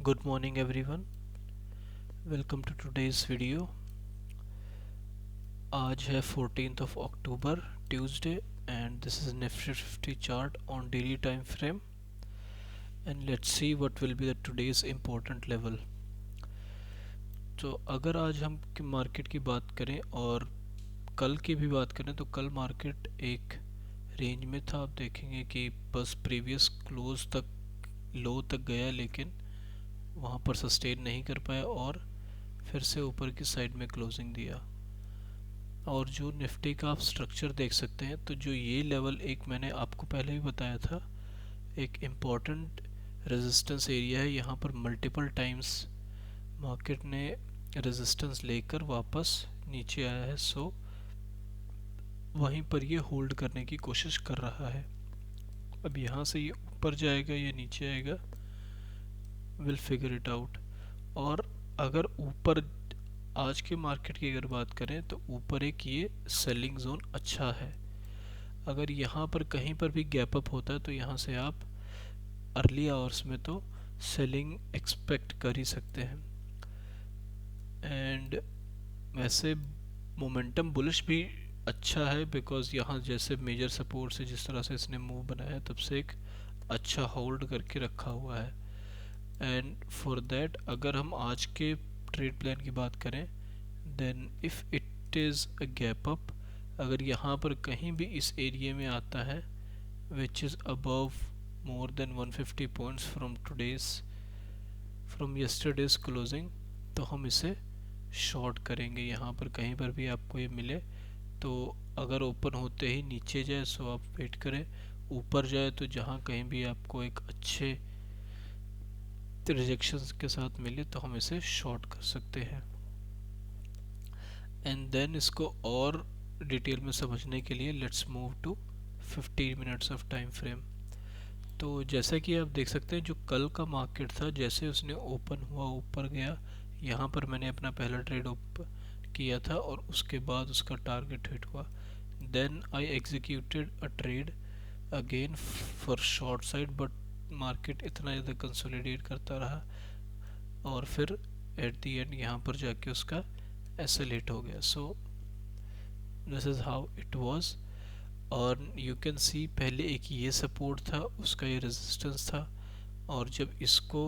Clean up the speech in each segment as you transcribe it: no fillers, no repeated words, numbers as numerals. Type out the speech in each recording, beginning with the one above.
Good morning everyone. Welcome to today's video. आज है 14th of October Tuesday and this is Nifty 50 chart on daily time frame and let's see what will be the today's important level. तो अगर आज हम market की बात करें और कल की भी बात करें तो कल मार्केट एक रेंज में था। आप देखेंगे कि बस प्रीवियस क्लोज तक लो तक गया लेकिन वहाँ पर सस्टेन नहीं कर पाया और फिर से ऊपर की साइड में क्लोजिंग दिया। और जो निफ्टी का आप स्ट्रक्चर देख सकते हैं तो जो ये लेवल एक मैंने आपको पहले भी बताया था एक इम्पॉर्टेंट रेजिस्टेंस एरिया है। यहाँ पर मल्टीपल टाइम्स मार्केट ने रेजिस्टेंस लेकर वापस नीचे आया है, सो वहीं पर ये होल्ड करने की कोशिश कर रहा है। अब यहाँ से ये ऊपर जाएगा या नीचे आएगा, विल फिगर इट आउट। और अगर ऊपर आज के मार्केट की अगर बात करें तो ऊपर एक ये सेलिंग जोन अच्छा है। अगर यहाँ पर कहीं पर भी गैप अप होता है तो यहाँ से आप अर्ली आवर्स में तो सेलिंग एक्सपेक्ट कर ही सकते हैं। एंड वैसे मोमेंटम बुलिश भी अच्छा है बिकॉज यहाँ जैसे मेजर सपोर्ट से जिस तरह से इसने मूव बनाया तब से एक अच्छा होल्ड करके रखा हुआ है। एंड फॉर दैट अगर हम आज के ट्रेड प्लान की बात करें then if it is a gap up, अगर यहाँ पर कहीं भी इस एरिया में आता है which is above more than 150 points from yesterday's closing तो हम इसे शॉर्ट करेंगे। यहाँ पर कहीं पर भी आपको ये मिले तो अगर ओपन होते ही नीचे जाए सो आप वेट करें, ऊपर जाए तो जहाँ कहीं भी आपको एक अच्छे रिजेक्शंस के साथ मिले तो हम इसे शॉर्ट कर सकते हैं। एंड देन इसको और डिटेल में समझने के लिए let's move to 15 minutes of time frame. तो जैसा कि आप देख सकते हैं जो कल का मार्केट था जैसे उसने ओपन हुआ ऊपर गया, यहाँ पर मैंने अपना पहला ट्रेड ओपन किया था और उसके बाद उसका टारगेट हिट हुआ। Then I executed a trade again for short side but market इतना ज़्यादा कंसोलिडेट करता रहा और फिर एट द एंड यहाँ पर जाके उसका एसलेट हो गया। सो this is how it was. और यू कैन सी पहले एक ये सपोर्ट था, उसका ये रेजिस्टेंस था और जब इसको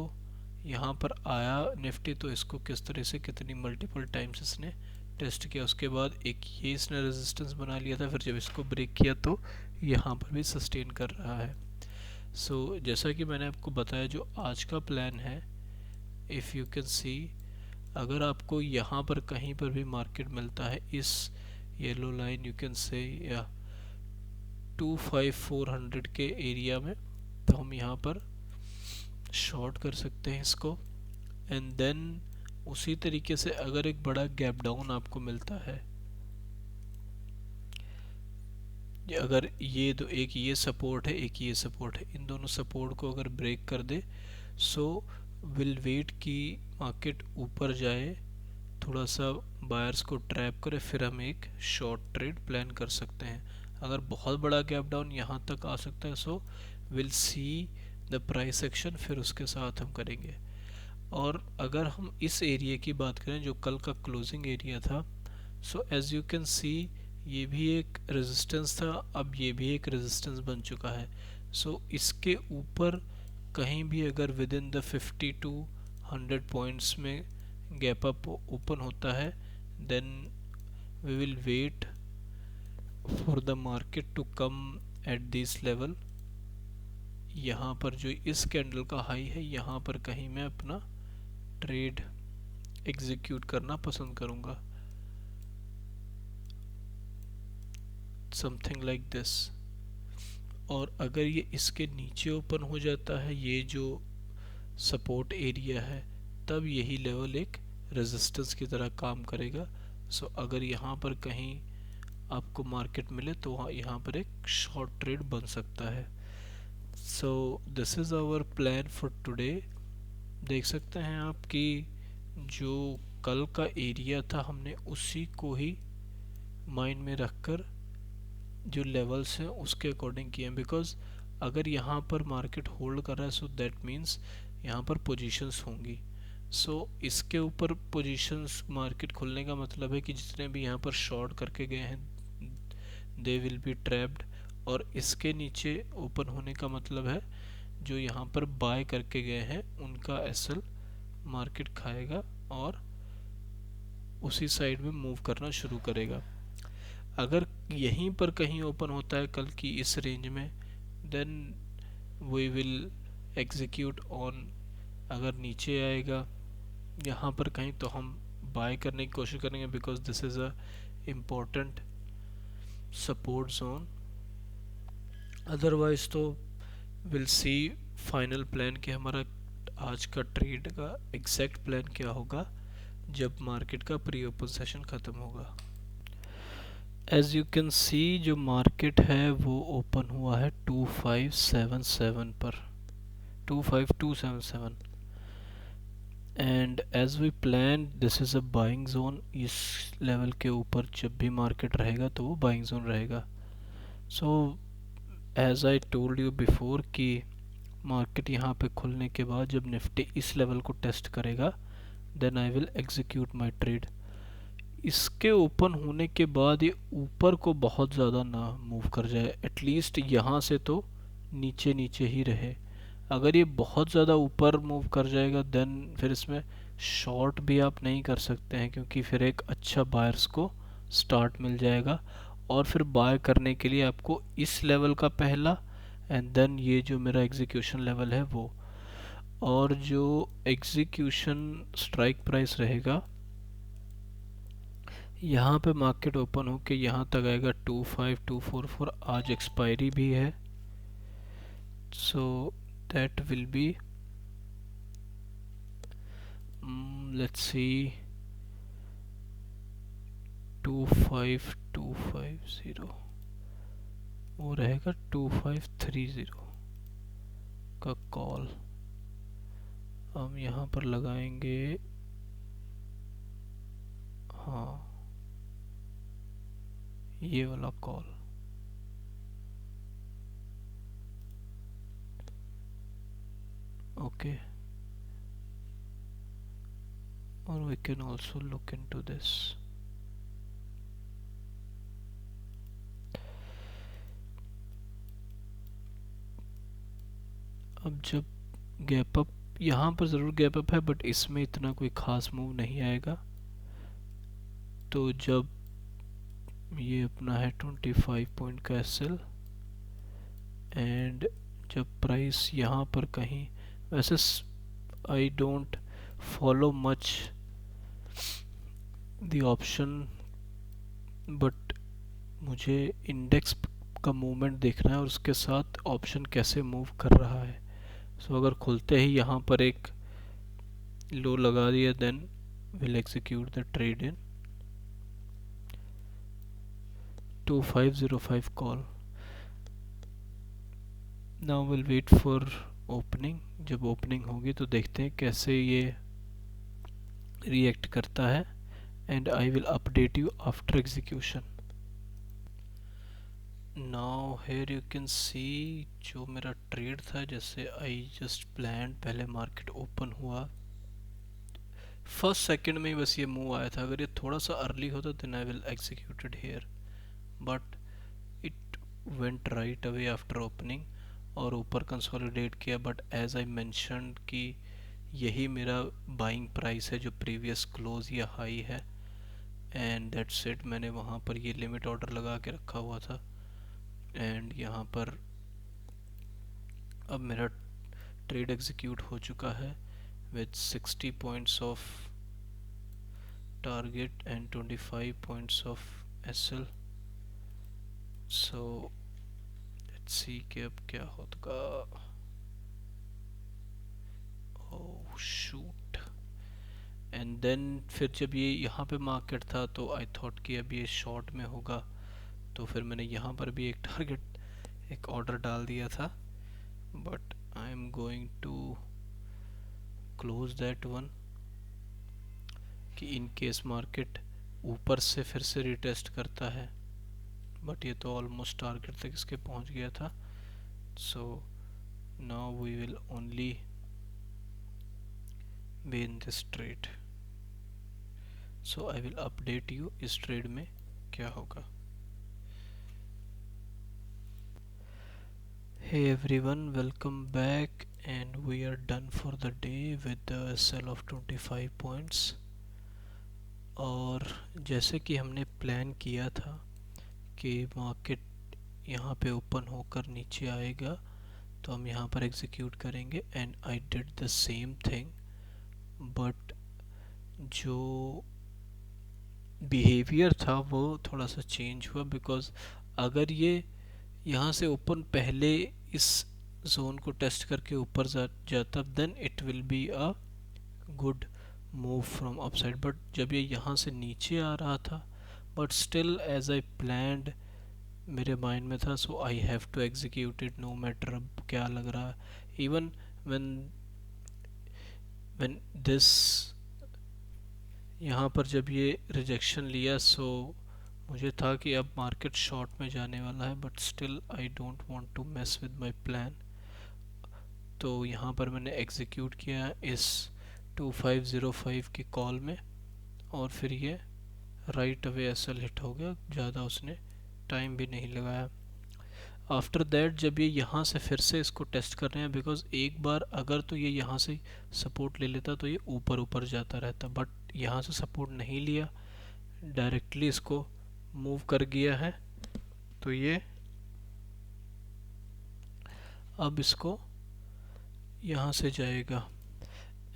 यहाँ पर आया निफ्टी तो इसको किस तरह से कितनी मल्टीपल टाइम्स इसने टेस्ट किया। उसके बाद एक ये इसने रेजिस्टेंस बना लिया था, फिर जब इसको ब्रेक किया तो यहाँ पर भी सस्टेन कर रहा है। सो जैसा कि मैंने आपको बताया जो आज का प्लान है, इफ़ यू कैन सी अगर आपको यहाँ पर कहीं पर भी मार्केट मिलता है इस yellow line you can say या 25400 के एरिया में तो हम यहाँ पर शॉर्ट कर सकते हैं इसको। एंड देन उसी तरीके से अगर एक बड़ा गैप डाउन आपको मिलता है, अगर ये दो एक ये सपोर्ट है एक ये सपोर्ट है, इन दोनों सपोर्ट को अगर ब्रेक कर दे सो विल वेट कि मार्केट ऊपर जाए, थोड़ा सा बायर्स को ट्रैप करे, फिर हम एक शॉर्ट ट्रेड प्लान कर सकते हैं। अगर बहुत बड़ा गैप डाउन यहाँ तक आ सकता है so will see the price action, फिर उसके साथ हम करेंगे। और अगर हम इस एरिया की बात करें जो कल का क्लोजिंग एरिया था, so as you can see ये भी एक रेजिस्टेंस था, अब ये भी एक रेजिस्टेंस बन चुका है। सो इसके ऊपर कहीं भी अगर within the 50 to 100 points में गैप अप ओपन होता है then we will wait for the market to come at this level. यहाँ पर जो इस कैंडल का हाई है यहाँ पर कहीं मैं अपना ट्रेड एग्जीक्यूट करना पसंद करूँगा, समथिंग लाइक दिस। और अगर ये इसके नीचे ओपन हो जाता है ये जो सपोर्ट एरिया है तब यही लेवल एक रेजिस्टेंस की तरह काम करेगा। सो अगर यहाँ पर कहीं आपको मार्केट मिले तो यहाँ पर एक शॉर्ट ट्रेड बन सकता है। So this is our plan for today. देख सकते हैं आप कि जो कल का एरिया था हमने उसी को ही माइंड में रखकर जो लेवल्स हैं उसके अकॉर्डिंग किए हैं। बिकॉज अगर यहाँ पर मार्केट होल्ड कर रहा है सो दैट मीन्स यहाँ पर पोजीशंस होंगी। सो इसके ऊपर पोजीशंस मार्केट खुलने का मतलब है कि जितने भी यहाँ पर शॉर्ट करके गए हैं दे विल बी ट्रैप्ड, और इसके नीचे ओपन होने का मतलब है जो यहाँ पर बाय करके गए हैं उनका एसएल मार्केट खाएगा और उसी साइड में मूव करना शुरू करेगा। अगर यहीं पर कहीं ओपन होता है कल की इस रेंज में, then we will execute on. अगर नीचे आएगा यहाँ पर कहीं तो हम बाय करने की कोशिश करेंगे, because this is a important support zone. Otherwise तो विल सी फाइनल प्लान कि हमारा आज का ट्रेड का एग्जैक्ट प्लान क्या होगा जब मार्केट का प्री ओपन सेशन ख़त्म होगा। एज यू कैन सी जो मार्केट है वो ओपन हुआ है 2577 पर, 25277, and as we plan this is a buying zone. इस लेवल के ऊपर जब भी मार्केट रहेगा तो वो बाइंग जोन रहेगा। So as I told you before कि मार्केट यहाँ पे खुलने के बाद जब निफ्टी इस लेवल को टेस्ट करेगा then I will execute my trade. इसके ओपन होने के बाद ये ऊपर को बहुत ज़्यादा ना मूव कर जाए, एटलीस्ट यहाँ से तो नीचे नीचे ही रहे। अगर ये बहुत ज़्यादा ऊपर मूव कर जाएगा देन फिर इसमें शॉर्ट भी आप नहीं कर सकते हैं, क्योंकि फिर एक अच्छा बायर्स को स्टार्ट मिल जाएगा और फिर बाय करने के लिए आपको इस लेवल का पहला एंड देन ये जो मेरा एग्जीक्यूशन लेवल है वो, और जो एग्जीक्यूशन स्ट्राइक प्राइस रहेगा यहाँ पे मार्केट ओपन हो के यहाँ तक आएगा 25244। आज एक्सपायरी भी है, so that will be let's see 25250, वो रहेगा 2530 का कॉल हम यहाँ पर लगाएंगे। हाँ, ये वाला कॉल ओके, और we can also look into this। अब जब गैप अप, यहाँ पर ज़रूर गैप अप है बट इसमें इतना कोई ख़ास मूव नहीं आएगा। तो जब ये अपना है 25 पॉइंट का एसएल एंड जब प्राइस यहाँ पर कहीं, वैसे I don't follow much the option but मुझे इंडेक्स का मूवमेंट देखना है और उसके साथ ऑप्शन कैसे मूव कर रहा है। सो अगर खुलते ही यहाँ पर एक लो लगा दिया then will execute the trade in 2505 call. Now will wait for opening. जब ओपनिंग होगी तो देखते हैं कैसे ये रिएक्ट करता है and I will update you after execution. Now here you can see जो मेरा ट्रेड था, जैसे आई जस्ट प्लान, पहले मार्केट ओपन हुआ फर्स्ट सेकंड में ही बस ये मूव आया था। अगर ये थोड़ा सा अर्ली होता then I will executed here, but it went right away after opening और ऊपर कंसोलिडेट किया। बट एज आई मेंशन्ड कि यही मेरा बाइंग प्राइस है जो प्रीवियस क्लोज या हाई है, एंड दैट्स इट। मैंने वहाँ पर ये लिमिट ऑर्डर लगा के रखा हुआ था एंड यहाँ पर अब मेरा ट्रेड एग्जीक्यूट हो चुका है with 60 points of target and 25 points of SL. So let's see कि अब क्या होगा। ओह शूट, एंड देन फिर जब ये यहाँ पे मार्केट था तो आई थॉट कि अब ये शॉर्ट में होगा, तो फिर मैंने यहाँ पर भी एक टारगेट, एक ऑर्डर डाल दिया था, but I am going to close that one कि इन केस मार्केट ऊपर से फिर से रिटेस्ट करता है। बट ये तो ऑलमोस्ट टारगेट तक इसके पहुंच गया था। So now we will only be in this trade. So I will update you इस trade में क्या होगा. Hey everyone, welcome back, and we are done for the day with the sell of 25 points. और जैसे कि हमने plan किया था कि मार्केट यहाँ पे ओपन होकर नीचे आएगा तो हम यहाँ पर एग्जीक्यूट करेंगे, and I did the same thing. But जो बिहेवियर था वो थोड़ा सा चेंज हुआ, बिकॉज अगर ये यहाँ से ओपन पहले इस जोन को टेस्ट करके ऊपर जाता then it will be a good move from upside. But जब ये यहाँ से नीचे आ रहा था, but still as I planned मेरे माइंड में था, so I have to execute it no matter अब क्या लग रहा है. इवन व्हेन दिस यहाँ पर जब ये रिजेक्शन लिया, सो मुझे था कि अब मार्केट शॉर्ट में जाने वाला है, but still I don't want to mess with my plan. तो यहाँ पर मैंने एग्जीक्यूट किया इस 2505 की कॉल में, और फिर ये राइट अवे एसएल हिट हो गया, ज़्यादा उसने टाइम भी नहीं लगाया. आफ्टर दैट जब ये यहाँ से फिर से इसको टेस्ट कर रहे हैं, बिकॉज एक बार अगर तो ये यहाँ से सपोर्ट ले लेता तो ये ऊपर ऊपर जाता रहता, बट यहाँ से सपोर्ट नहीं लिया, डायरेक्टली इसको मूव कर गया है. तो ये अब इसको यहाँ से जाएगा,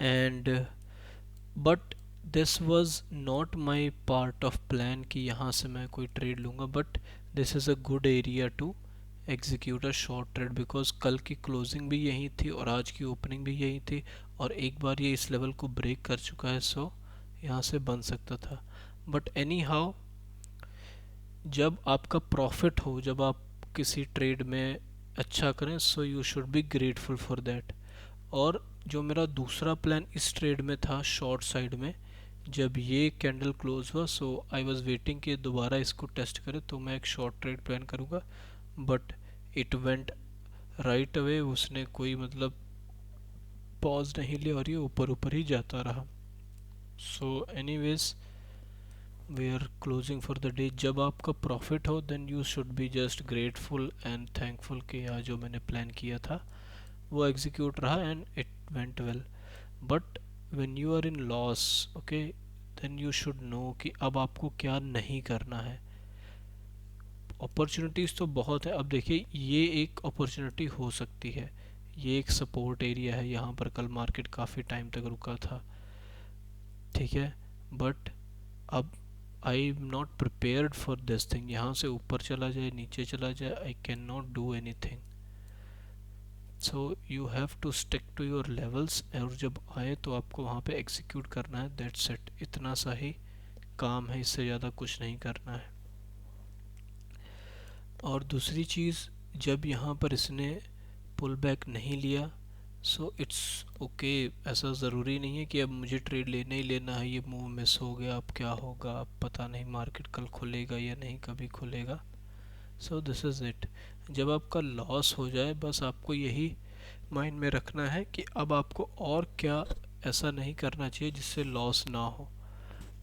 and but this was not my part of plan कि यहाँ से मैं कोई ट्रेड लूँगा, but this is a good area to execute a short trade, because कल की क्लोजिंग भी यही थी और आज की ओपनिंग भी यही थी, और एक बार ये इस लेवल को ब्रेक कर चुका है, सो यहाँ से बन सकता था. बट एनी हाउ, जब आपका प्रॉफिट हो, जब आप किसी ट्रेड में अच्छा करें, so you should be grateful for that. और जो मेरा दूसरा प्लान इस ट्रेड में था शॉर्ट साइड में, जब ये कैंडल क्लोज हुआ, सो आई वाज वेटिंग कि दोबारा इसको टेस्ट करे तो मैं एक शॉर्ट ट्रेड प्लान करूँगा, but it went right away. उसने कोई मतलब पॉज नहीं लिया और ये ऊपर ऊपर ही जाता रहा. So anyways we are closing for the day. जब आपका प्रॉफिट हो then you should be just grateful and thankful कि यार जो मैंने प्लान किया था वो एग्जीक्यूट रहा and it went well. But when you are in loss, okay, then you should know कि अब आपको क्या नहीं करना है. अपॉर्चुनिटीज़ तो बहुत है. अब देखिए ये एक अपॉर्चुनिटी हो सकती है, ये एक सपोर्ट एरिया है, यहाँ पर कल मार्केट काफ़ी टाइम तक रुका था, ठीक है. बट अब I am not prepared for this thing. यहाँ से ऊपर चला जाए नीचे चला जाए, I can not do anything. So you have to stick to your levels, और जब आए तो आपको वहाँ पे एग्जीक्यूट करना है, दैट्स इट. इतना सा ही काम है, इससे ज़्यादा कुछ नहीं करना है. और दूसरी चीज़, जब यहाँ पर इसने पुल बैक नहीं लिया, सो इट्स ओके. ऐसा ज़रूरी नहीं है कि अब मुझे ट्रेड लेना ही लेना है, ये मूव मिस हो गया अब क्या होगा, अब पता नहीं मार्केट कल खुलेगा या नहीं, कभी खुलेगा. सो दिस इज़ इट. जब आपका लॉस हो जाए, बस आपको यही माइंड में रखना है कि अब आपको और क्या ऐसा नहीं करना चाहिए जिससे लॉस ना हो.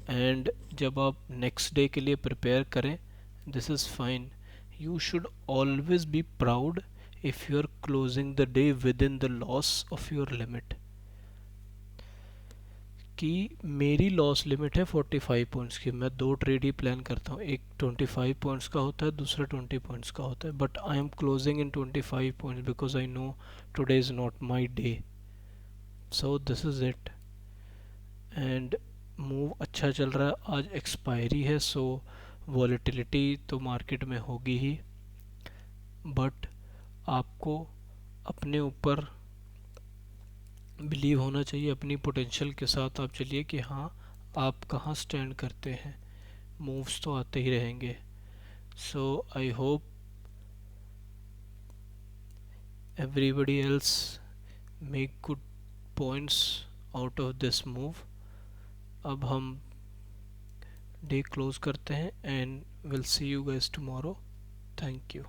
एंड जब आप नेक्स्ट डे के लिए प्रिपेयर करें, this is fine. You should always be proud if you are closing the day within the loss of your limit. कि मेरी लॉस लिमिट है 45 पॉइंट्स की. मैं दो ट्रेड ही प्लान करता हूँ, एक 25 पॉइंट्स का होता है, दूसरा 20 पॉइंट्स का होता है, but I am closing in 25 points because I know today is not my day. So this is it. And move अच्छा चल रहा है. आज एक्सपायरी है, सो वॉलेटिलिटी तो मार्केट में होगी ही, बट आपको अपने ऊपर बिलीव होना चाहिए, अपनी पोटेंशियल के साथ आप चलिए कि हाँ आप कहाँ स्टैंड करते हैं. मूव्स तो आते ही रहेंगे. So I hope everybody else make good points out of this move. अब हम डे क्लोज करते हैं and will see you guys tomorrow. Thank you.